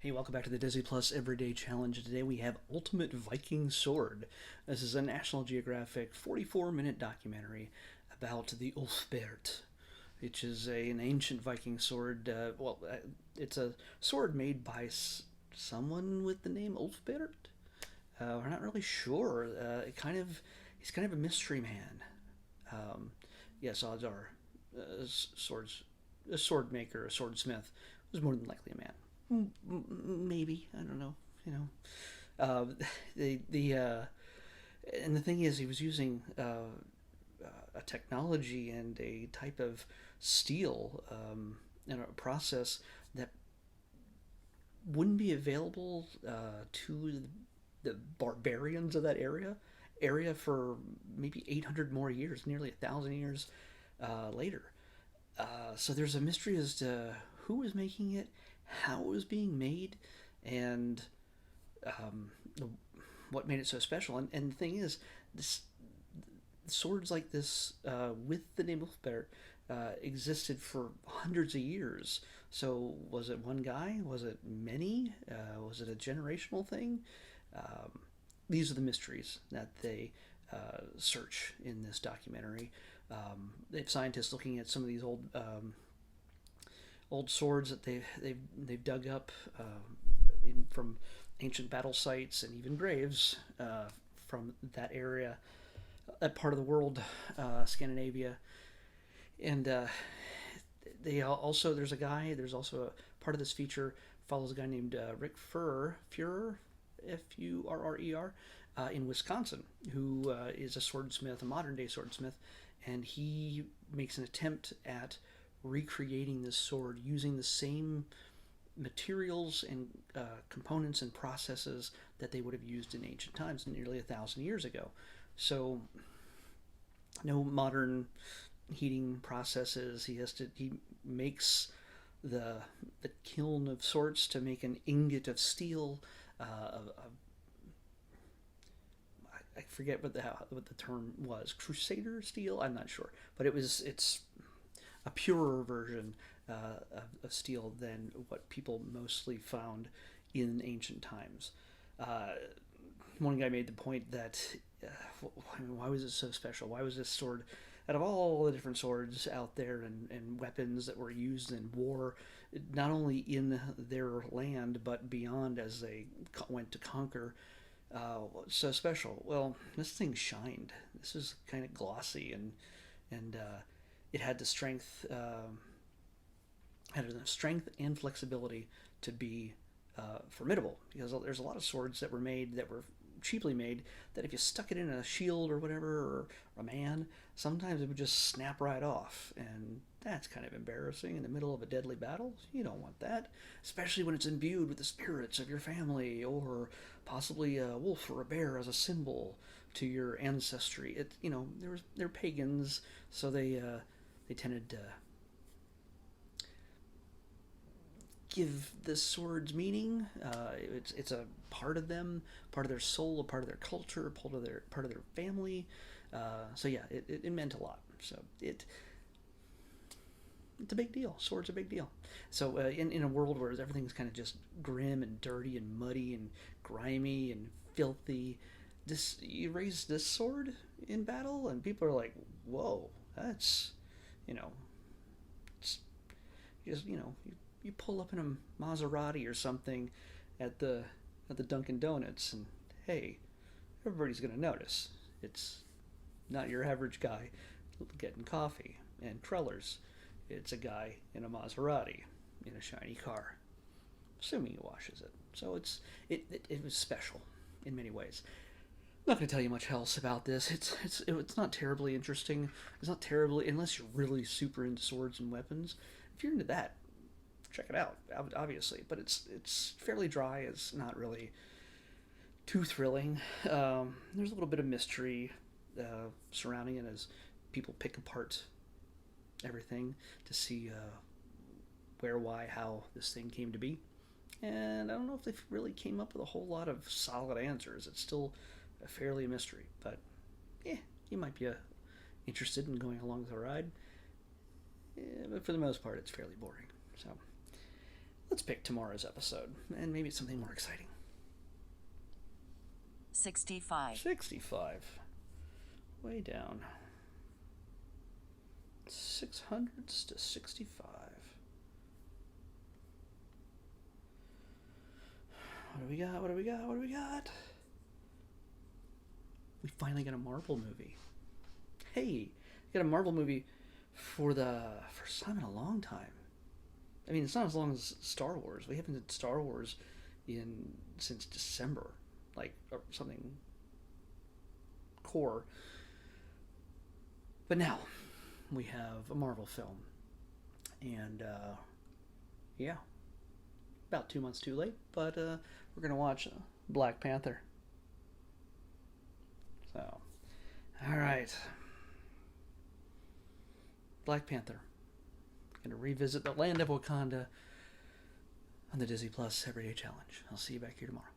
Hey, welcome back to the Disney Plus Everyday Challenge. Today we have Ultimate Viking Sword. This is a National Geographic 44-minute documentary about the ulfberh+t, which is an ancient Viking sword. It's a sword made by someone with the name ulfberh. We're not really sure. He's kind of a mystery man. Um, yes, odds are, swords, a sword maker, a swordsmith was more than likely a man. Maybe, I don't know. You know, uh, the and the thing is, he was using a technology and a type of steel and a process that wouldn't be available to the barbarians of that area for maybe 800 more years, nearly 1,000 years later. So there's a mystery as to who was making it, how it was being made, and um, what made it so special. And the thing is, this swords like this with the name of Ulfberh existed for hundreds of years. So was it one guy? Was it many? Was it a generational thing? Um, these are the mysteries that they search in this documentary. They have scientists looking at some of these old swords that they've dug up from ancient battle sites and even graves from that area, that part of the world, Scandinavia, and they also there's also a part of this feature follows a guy named Rick Furrer, Furrer, in Wisconsin, who is a swordsmith, a modern day swordsmith, and he makes an attempt at recreating this sword using the same materials and components and processes that they would have used in ancient times, nearly 1,000 years ago. So, no modern heating processes. He makes the kiln of sorts to make an ingot of steel. I forget what the term was. Crusader steel. I'm not sure, but it's a purer version of steel than what people mostly found in ancient times. Uh, One guy made the point that why was it so special? Why was this sword, out of all the different swords out there and weapons that were used in war, not only in their land but beyond as they went to conquer, so special? Well, this thing shined. This is kind of glossy and it had the strength and flexibility to be formidable, because there's a lot of swords that were cheaply made, that if you stuck it in a shield or whatever, or a man, sometimes it would just snap right off, and that's kind of embarrassing in the middle of a deadly battle. You don't want that, especially when it's imbued with the spirits of your family, or possibly a wolf or a bear as a symbol to your ancestry. They're pagans, so they tended to give the swords meaning. It's a part of them, part of their soul, a part of their culture, part of their family. So yeah, it meant a lot. So it's a big deal. Swords a big deal. So in a world where everything's kind of just grim and dirty and muddy and grimy and filthy, this you raise this sword in battle, and people are like, "Whoa, that's you know, it's just you pull up in a Maserati or something at the Dunkin' Donuts, and hey, everybody's gonna notice. It's not your average guy getting coffee and crullers. It's a guy in a Maserati in a shiny car, assuming he washes it. So it was special in many ways. I'm not going to tell you much else about this. It's not terribly interesting. It's not terribly, unless you're really super into swords and weapons. If you're into that, check it out. Obviously, but it's fairly dry. It's not really too thrilling. There's a little bit of mystery surrounding it as people pick apart everything to see where, why, how this thing came to be. And I don't know if they really came up with a whole lot of solid answers. It's still fairly a mystery, but yeah, you might be interested in going along with the ride. Yeah, but for the most part, it's fairly boring. So let's pick tomorrow's episode, and maybe it's something more exciting. 65. 65. Way down. 600s to 65. What do we got? What do we got? What do we got? We finally got a Marvel movie. Hey, we got a Marvel movie for the first time in a long time. I mean, it's not as long as Star Wars. We haven't had Star Wars since December, like, or something core. But now we have a Marvel film, and yeah, about 2 months too late. But we're gonna watch Black Panther. So, all right, Black Panther. Gonna revisit the land of Wakanda on the Disney Plus Everyday Challenge. I'll see you back here tomorrow.